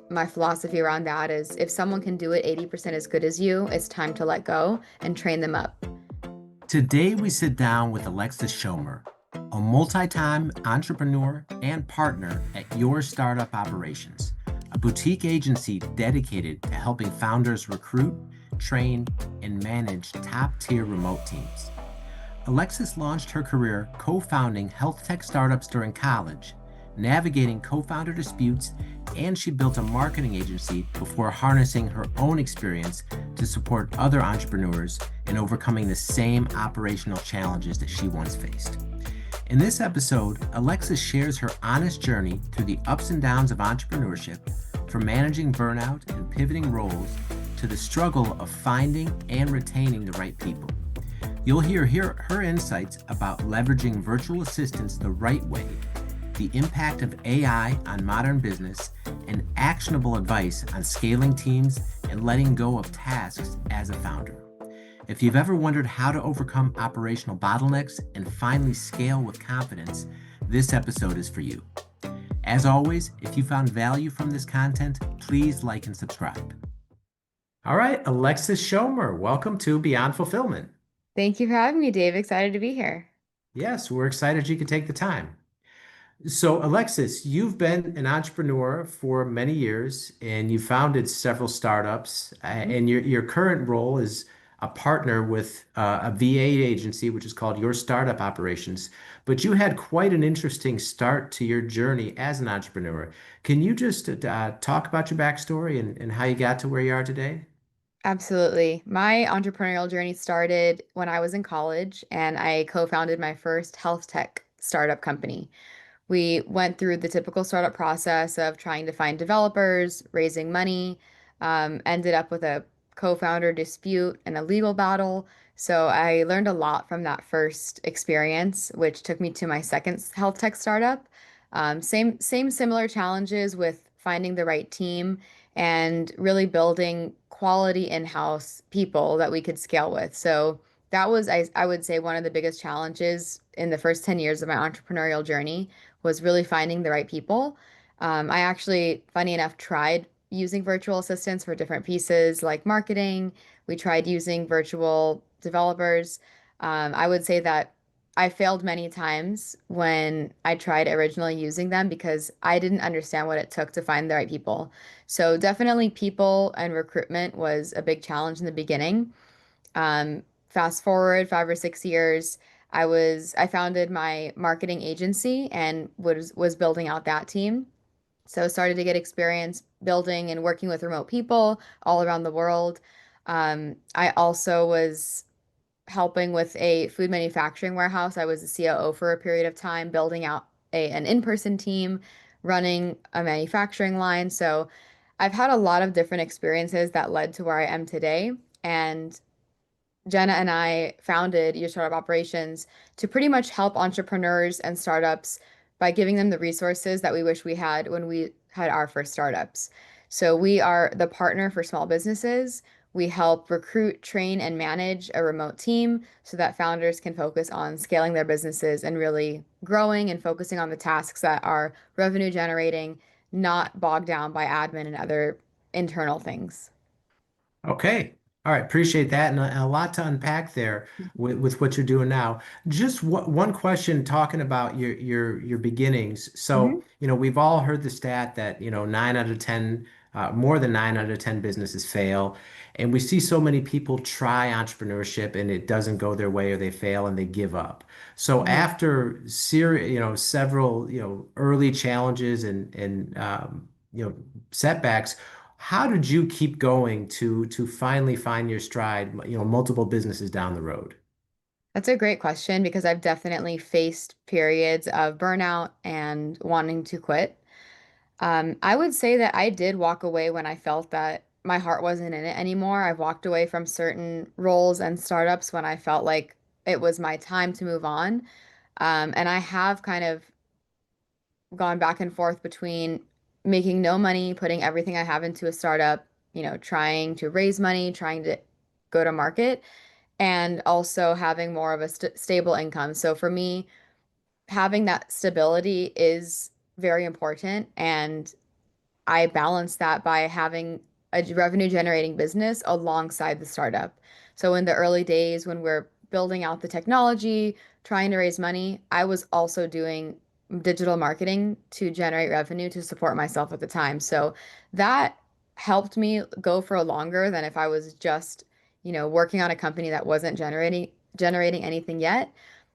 my philosophy around that is if someone can do it 80% as good as you, it's time to let go and train them up. Today, we sit down with Alexis Schomer, a multi-time entrepreneur and partner at Your Startup Operations, a boutique agency dedicated to helping founders recruit, train, and manage top-tier remote teams. Alexis launched her career co-founding health tech startups during college, navigating co-founder disputes, and she built a marketing agency before harnessing her own experience to support other entrepreneurs in overcoming the same operational challenges that she once faced. In this episode, Alexis shares her honest journey through the ups and downs of entrepreneurship, from managing burnout and pivoting roles to the struggle of finding and retaining the right people. You'll hear her insights about leveraging virtual assistants the right way, the impact of AI on modern business, and actionable advice on scaling teams and letting go of tasks as a founder. If you've ever wondered how to overcome operational bottlenecks and finally scale with confidence, this episode is for you. As always, if you found value from this content, please like and subscribe. All right, Alexis Schomer, welcome to Beyond Fulfillment. Thank you for having me, Dave. Excited to be here. Yes, we're excited you could take the time. So, Alexis, you've been an entrepreneur for many years and you founded several startups, Mhm. and your current role is a partner with a VA agency, which is called Your Startup Operations. But you had quite an interesting start to your journey as an entrepreneur. Can you just talk about your backstory and how you got to where you are today? Absolutely. My entrepreneurial journey started when I was in college and I co-founded my first health tech startup company. We went through the typical startup process of trying to find developers, raising money, ended up with a co-founder dispute and a legal battle. So I learned a lot from that first experience, which took me to my second health tech startup. Same similar challenges with finding the right team and really building quality in-house people that we could scale with. So that was, I would say, one of the biggest challenges in the first 10 years of my entrepreneurial journey was really finding the right people. I actually, funny enough, tried using virtual assistants for different pieces like marketing. We tried using virtual developers. I would say that I failed many times when I tried originally using them because I didn't understand what it took to find the right people. So definitely people and recruitment was a big challenge in the beginning. Fast forward 5 or 6 years, I founded my marketing agency and was building out that team. So started to get experience building and working with remote people all around the world. I also was helping with a food manufacturing warehouse. I was a COO for a period of time, building out an in-person team, running a manufacturing line. So I've had a lot of different experiences that led to where I am today. And Jenna and I founded Your Startup Operations to pretty much help entrepreneurs and startups by giving them the resources that we wish we had when we had our first startups. So we are the partner for small businesses. We help recruit, train, and manage a remote team so that founders can focus on scaling their businesses and really growing and focusing on the tasks that are revenue generating, not bogged down by admin and other internal things. Okay. All right. Appreciate that. And a lot to unpack there with what you're doing now. Just one question talking about your beginnings. So, Mhm. we've all heard the stat that, 9 out of 10, more than 9 out of 10 businesses fail. And we see so many people try entrepreneurship and it doesn't go their way or they fail and they give up. So Mhm. after several, early challenges and setbacks, how did you keep going to finally find your stride, multiple businesses down the road? That's a great question because I've definitely faced periods of burnout and wanting to quit. I would say that I did walk away when I felt that my heart wasn't in it anymore. I've walked away from certain roles and startups when I felt like it was my time to move on. And I have kind of gone back and forth between making no money, putting everything I have into a startup, trying to raise money, trying to go to market, and also having more of a stable income. So for me, having that stability is very important. And I balance that by having a revenue generating business alongside the startup. So in the early days when we're building out the technology, trying to raise money, I was also doing digital marketing to generate revenue to support myself at the time. So that helped me go for longer than if I was just, working on a company that wasn't generating anything yet.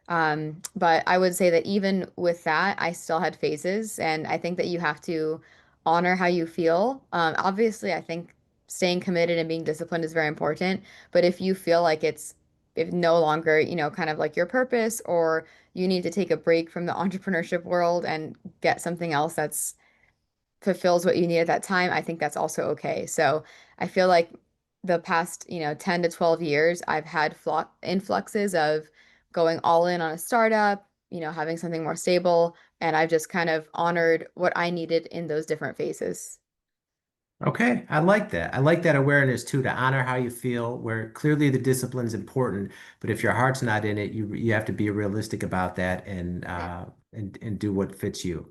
But I would say that even with that, I still had phases, and I think that you have to honor how you feel. Obviously, I think staying committed and being disciplined is very important. But if you feel like if no longer, kind of like your purpose, or you need to take a break from the entrepreneurship world and get something else that's fulfills what you need at that time, I think that's also okay. So I feel like the past, 10 to 12 years, I've had influxes of going all in on a startup, having something more stable, and I've just kind of honored what I needed in those different phases. Okay, I like that. I like that awareness too, to honor how you feel, where clearly the discipline's important, but if your heart's not in it, you have to be realistic about that and do what fits you.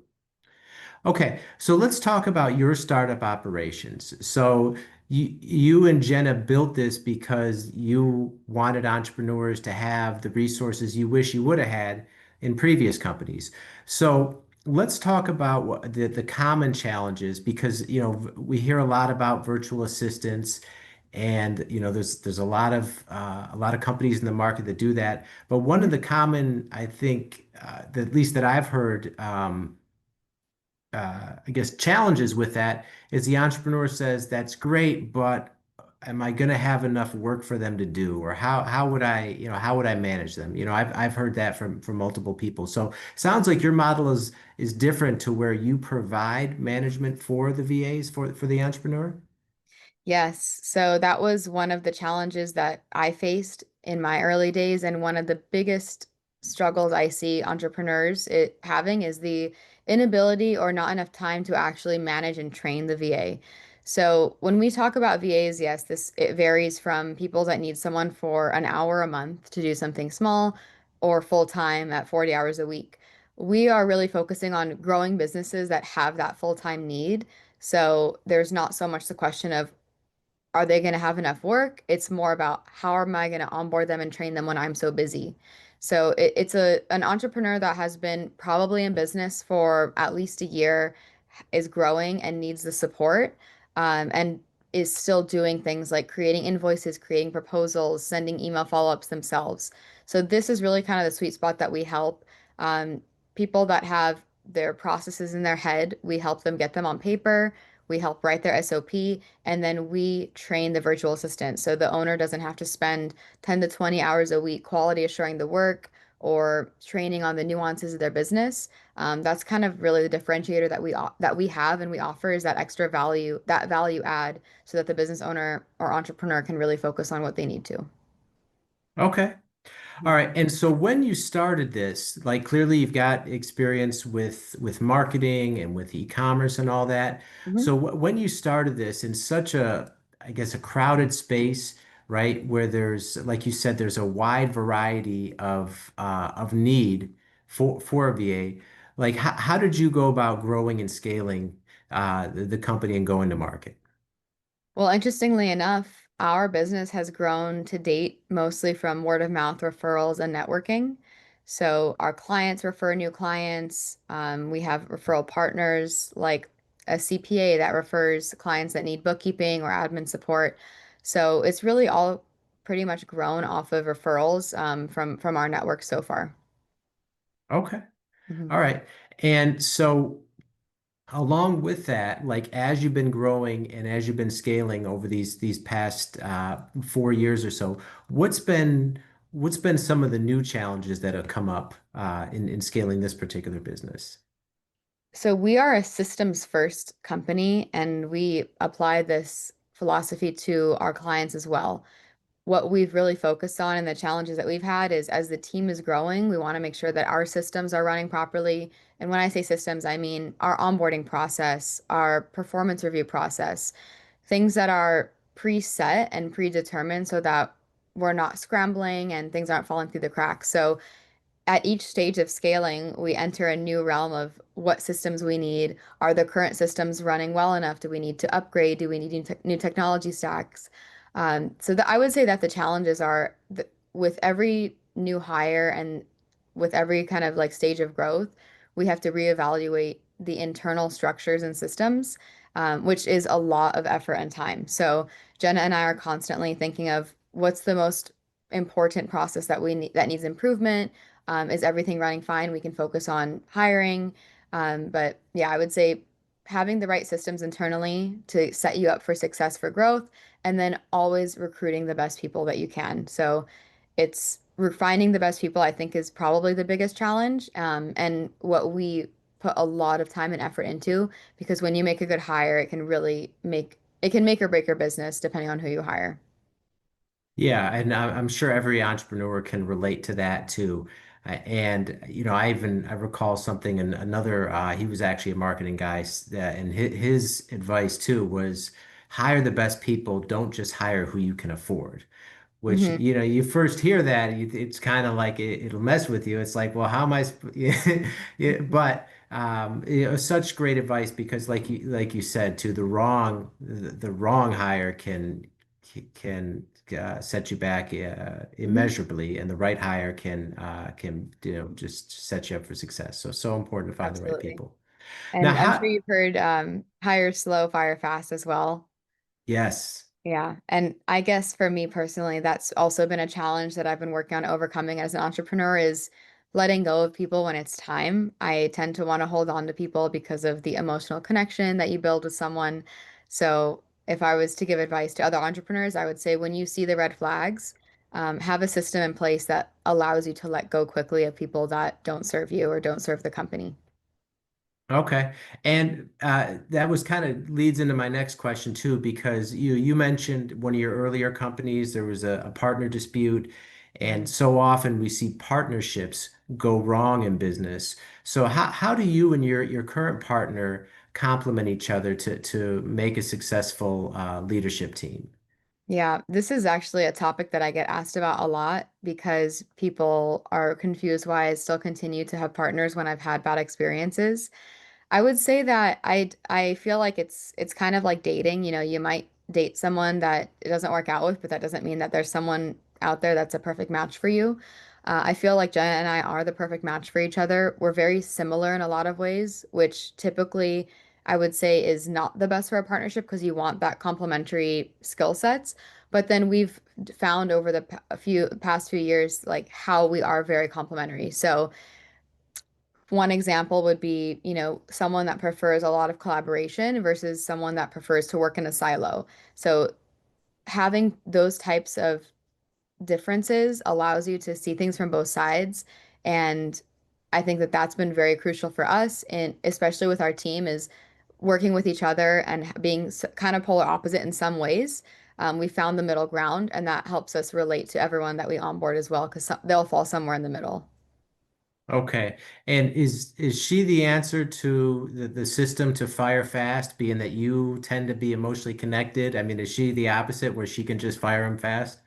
Okay, so let's talk about your startup operations. So you and Jenna built this because you wanted entrepreneurs to have the resources you wish you would have had in previous companies. So let's talk about the common challenges, because we hear a lot about virtual assistants, and there's a lot of companies in the market that do that. But one of Mhm. the common, I think, at least that I've heard. I guess, challenges with that is the entrepreneur says, that's great, but am I going to have enough work for them to do? Or how would I, how would I manage them? I've heard that from multiple people. So sounds like your model is different, to where you provide management for the VAs, for the entrepreneur. Yes, so that was one of the challenges that I faced in my early days, and one of the biggest struggles I see entrepreneurs having is the inability or not enough time to actually manage and train the VA. So when we talk about VAs, yes, this it varies from people that need someone for an hour a month to do something small, or full time at 40 hours a week. We are really focusing on growing businesses that have that full-time need. So there's not so much the question of, are they going to have enough work? It's more about, how am I going to onboard them and train them when I'm so busy? So it's an entrepreneur that has been probably in business for at least a year, is growing and needs the support, and is still doing things like creating invoices, creating proposals, sending email follow-ups themselves. So this is really kind of the sweet spot that we help. Um, People that have their processes in their head, we help them get them on paper. We help write their SOP, and then we train the virtual assistant. So the owner doesn't have to spend 10 to 20 hours a week quality assuring the work or training on the nuances of their business. That's kind of really the differentiator that we have and we offer, is that extra value, that value add, so that the business owner or entrepreneur can really focus on what they need to. Okay. All right. And so when you started this, like, clearly you've got experience with marketing and with e-commerce and all that. Mhm. So when you started this in such a, I guess, a crowded space, right, where there's, like you said, there's a wide variety of need for a VA, like, how did you go about growing and scaling the company and going to market? Well, interestingly enough, our business has grown to date mostly from word of mouth referrals and networking. So our clients refer new clients. We have referral partners like a CPA that refers clients that need bookkeeping or admin support. So it's really all pretty much grown off of referrals, from our network so far. Okay. Mhm. All right. And so, along with that, like, as you've been growing and as you've been scaling over these past 4 years or so, what's been what's been some of the new challenges that have come up in scaling this particular business? So we are a systems first company, and we apply this philosophy to our clients as well. What we've really focused on and the challenges that we've had is, as the team is growing, we want to make sure that our systems are running properly. And when I say systems, I mean our onboarding process, our performance review process, things that are preset and predetermined so that we're not scrambling and things aren't falling through the cracks. So at each stage of scaling, we enter a new realm of what systems we need. Are the current systems running well enough? Do we need to upgrade? Do we need new technology stacks? I would say that the challenges are with every new hire and with every kind of like stage of growth, we have to reevaluate the internal structures and systems, which is a lot of effort and time. So Jenna and I are constantly thinking of what's the most important process that we need that needs improvement. Is everything running fine? We can focus on hiring. But yeah, I would say having the right systems internally to set you up for success for growth, and then always recruiting the best people that you can. So it's finding the best people, I think, is probably the biggest challenge. And what we put a lot of time and effort into, because when you make a good hire, it can make or break your business depending on who you hire. Yeah, and I'm sure every entrepreneur can relate to that too. And I recall something and another. He was actually a marketing guy, and his advice too was hire the best people. Don't just hire who you can afford. Which Hmm. you first hear that, it's kind of like it'll mess with you. It's like, well, how am I? Yeah, but such great advice because, like you said, to the wrong hire can set you back Hmm. immeasurably, and the right hire can just set you up for success. So important to find the right Absolutely. people. Now, And I'm sure how? you've heard hire slow, fire fast as well. Yes. Yeah. And I guess for me personally, that's also been a challenge that I've been working on overcoming as an entrepreneur is letting go of people when it's time. I tend to want to hold on to people because of the emotional connection that you build with someone. So if I was to give advice to other entrepreneurs, I would say when you see the red flags, have a system in place that allows you to let go quickly of people that don't serve you or don't serve the company. Okay. And that was kind of leads into my next question too, because you mentioned one of your earlier companies, there was a partner dispute, and Mhm. so often we see partnerships go wrong in business. So how do you and your current partner complement each other to make a successful leadership team? Yeah, this is actually a topic that I get asked about a lot because people are confused why I still continue to have partners when I've had bad experiences. I would say that I feel like it's kind of like dating, you might date someone that it doesn't work out with, but that doesn't mean that there's someone out there that's a perfect match for you. I feel like Jenna and I are the perfect match for each other. We're very similar in a lot of ways, which typically I would say is not the best for a partnership because you want that complementary skill sets. But then we've found over the past few years like how we are very complementary. So one example would be, someone that prefers a lot of collaboration versus someone that prefers to work in a silo. So having those types of differences allows you to see things from both sides. And I think that that's been very crucial for us, and especially with our team, is working with each other and being kind of polar opposite in some ways. We found the middle ground, and that helps us relate to everyone that we onboard as well, because they'll fall somewhere in the middle. Okay. And is she the answer to the system to fire fast, being that you tend to be emotionally connected? I mean, is she the opposite where she can just fire him fast?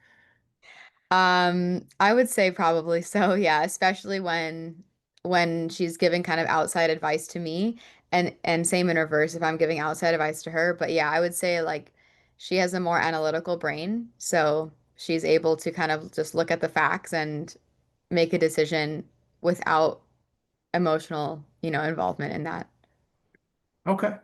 I would say probably so, yeah, especially when she's giving kind of outside advice to me and same in reverse if I'm giving outside advice to her. But yeah, I would say like she has a more analytical brain, so she's able to kind of just look at the facts and make a decision without emotional, involvement in that. Okay.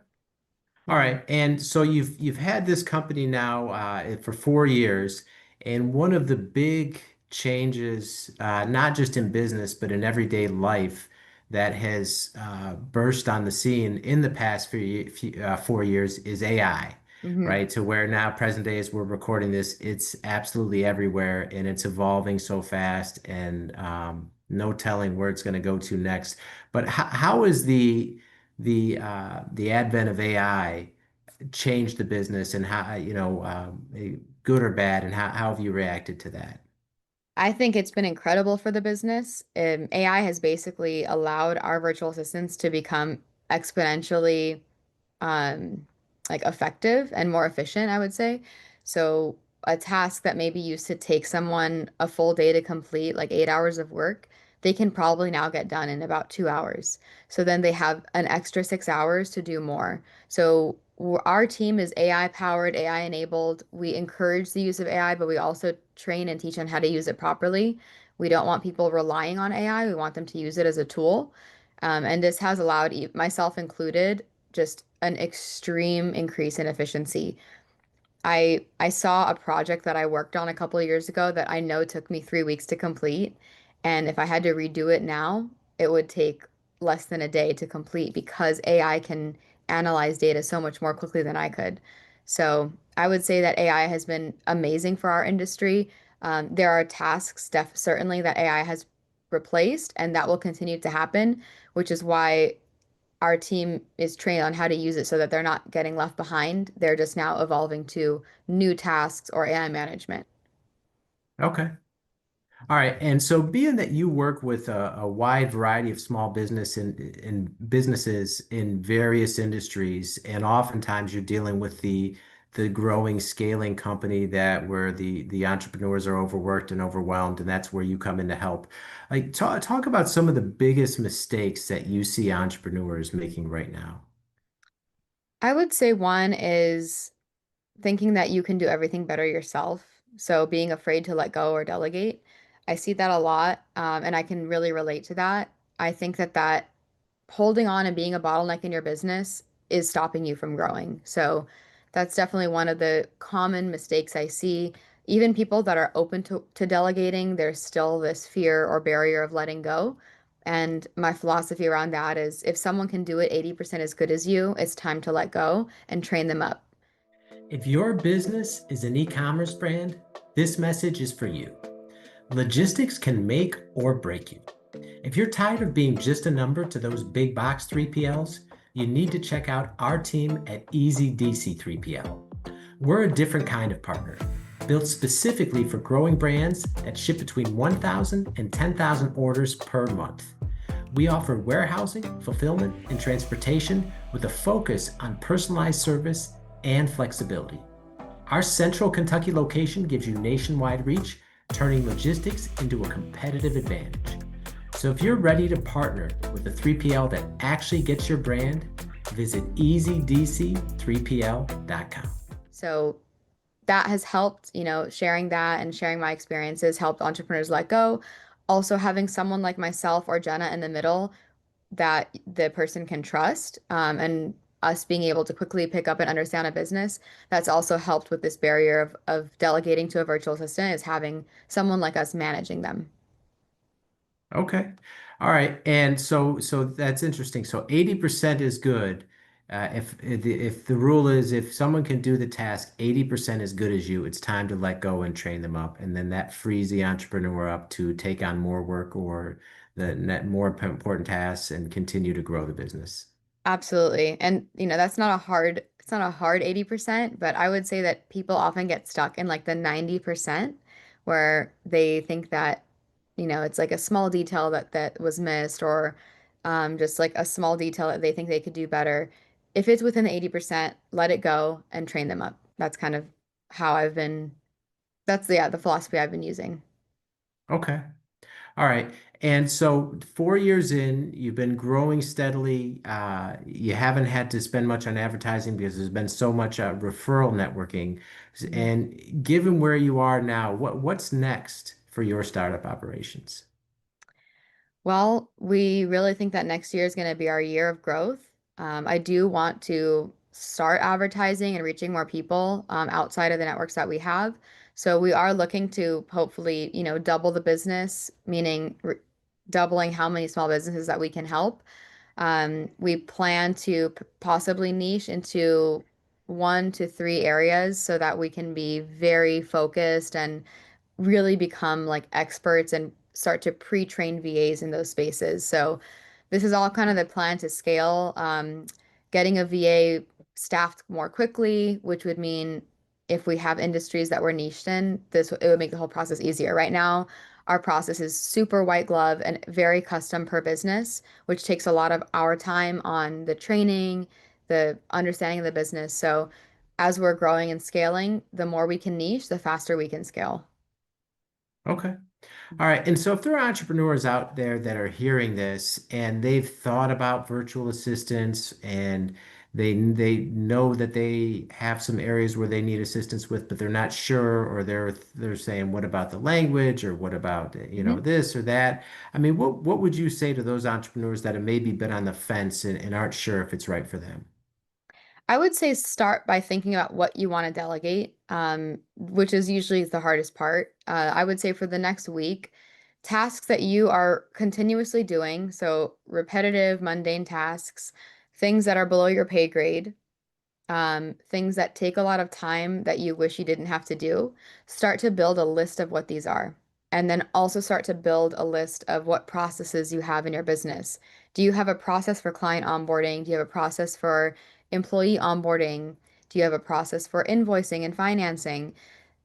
All Mhm. right. And so you've had this company now for 4 years, and one of the big changes, not just in business but in everyday life, that has burst on the scene in the past 4 years is AI, Hmm. right? To where now, present day, as we're recording this, it's absolutely everywhere, and it's evolving so fast, and no telling where it's going to go to next. But how is the advent of AI changed the business, and how, good or bad, and how have you reacted to that? I think it's been incredible for the business. AI has basically allowed our virtual assistants to become exponentially um, like effective and more efficient, I would say. So a task that maybe used to take someone a full day to complete, like 8 hours of work, they can probably now get done in about 2 hours. So then they have an extra 6 hours to do more. So our team is AI powered, AI enabled. We encourage the use of AI, but we also train and teach on how to use it properly. We don't want people relying on AI. We want them to use it as a tool. And this has allowed, myself included, just an extreme increase in efficiency. I saw a project that I worked on a couple of years ago that I know took me 3 weeks to complete, and if I had to redo it now, it would take less than a day to complete because AI can analyze data so much more quickly than I could. So I would say that AI has been amazing for our industry. There are tasks, certainly, that AI has replaced, and that will continue to happen, which is why our team is trained on how to use it so that they're not getting left behind. They're just now evolving to new tasks or AI management. Okay. All right. And so being that you work with a wide variety of small business and businesses in various industries, and oftentimes you're dealing with the growing scaling company that where the entrepreneurs are overworked and overwhelmed, and that's where you come in to help. Like talk about some of the biggest mistakes that you see entrepreneurs making right now. I would say one is thinking that you can do everything better yourself. So being afraid to let go or delegate. I see that a lot, and I can really relate to that. I think that holding on and being a bottleneck in your business is stopping you from growing. So that's definitely one of the common mistakes I see. Even people that are open to delegating, there's still this fear or barrier of letting go. And my philosophy around that is if someone can do it 80% as good as you, it's time to let go and train them up. If your business is an e-commerce brand, this message is for you. Logistics can make or break you. If you're tired of being just a number to those big box 3PLs, you need to check out our team at Easy DC 3PL. We're a different kind of partner, built specifically for growing brands that ship between 1,000 and 10,000 orders per month. We offer warehousing, fulfillment, and transportation with a focus on personalized service and flexibility. Our central Kentucky location gives you nationwide reach, turning logistics into a competitive advantage. So if you're ready to partner with a 3PL that actually gets your brand, visit easydc3pl.com. So that has helped, sharing that and sharing my experiences helped entrepreneurs let go. Also, having someone like myself or Jenna in the middle that the person can trust, and us being able to quickly pick up and understand a business, that's also helped with this barrier of delegating to a virtual assistant is having someone like us managing them. Okay. All right. And so that's interesting. So 80% is good. If the rule is if someone can do the task 80% as good as you, it's time to let go and train them up. And then that frees the entrepreneur up to take on more work or the more important tasks and continue to grow the business. Absolutely. And it's not a hard 80%, but I would say that people often get stuck in like the 90% where they think that, it's like a small detail that was missed or just like a small detail that they think they could do better. If it's within the 80%, let it go and train them up. That's kind of how yeah, the philosophy I've been using. Okay. All right. And so 4 years in, you've been growing steadily. You haven't had to spend much on advertising because there's been so much referral networking. And given where you are now, what's next for your startup operations? Well, we really think that next year is going to be our year of growth. I do want to start advertising and reaching more people outside of the networks that we have. So we are looking to hopefully, double the business, meaning doubling how many small businesses that we can help. We plan to possibly niche into 1 to 3 areas so that we can be very focused and really become like experts and start to pre-train VAs in those spaces. So this is all kind of the plan to scale, getting a VA staffed more quickly, which would mean if we have industries that we're niched in, it would make the whole process easier. Right now, our process is super white glove and very custom per business, which takes a lot of our time on the training, the understanding of the business. So as we're growing and scaling, the more we can niche, the faster we can scale. Okay. All right. And so if there are entrepreneurs out there that are hearing this and they've thought about virtual assistants and they know that they have some areas where they need assistance with, but they're not sure, or they're saying, what about the language, or what about, Mhm. this or that? I mean, what would you say to those entrepreneurs that have maybe been on the fence and aren't sure if it's right for them? I would say start by thinking about what you want to delegate, which is usually the hardest part. I would say for the next week, tasks that you are continuously doing, so repetitive, mundane tasks, things that are below your pay grade, things that take a lot of time that you wish you didn't have to do, start to build a list of what these are. And then also start to build a list of what processes you have in your business. Do you have a process for client onboarding? Do you have a process for employee onboarding? Do you have a process for invoicing and financing?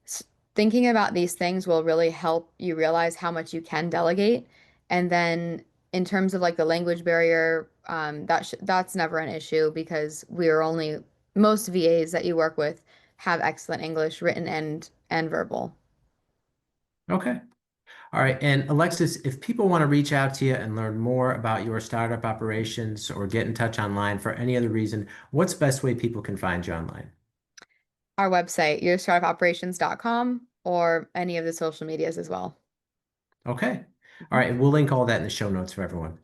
S- Thinking about these things will really help you realize how much you can delegate. And then in terms of like the language barrier, that's never an issue because we are only most VAs that you work with have excellent English, written and verbal. Okay. All right. And Alexis, if people want to reach out to you and learn more about your startup operations or get in touch online for any other reason, what's the best way people can find you online? Our website, yourstartupoperations.com, or any of the social medias as well. Okay. All Mhm. right. And we'll link all that in the show notes for everyone.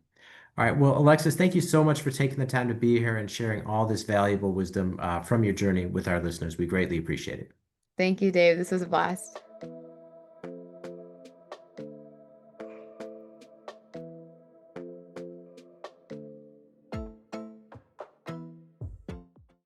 All right. Well, Alexis, thank you so much for taking the time to be here and sharing all this valuable wisdom from your journey with our listeners. We greatly appreciate it. Thank you, Dave. This was a blast.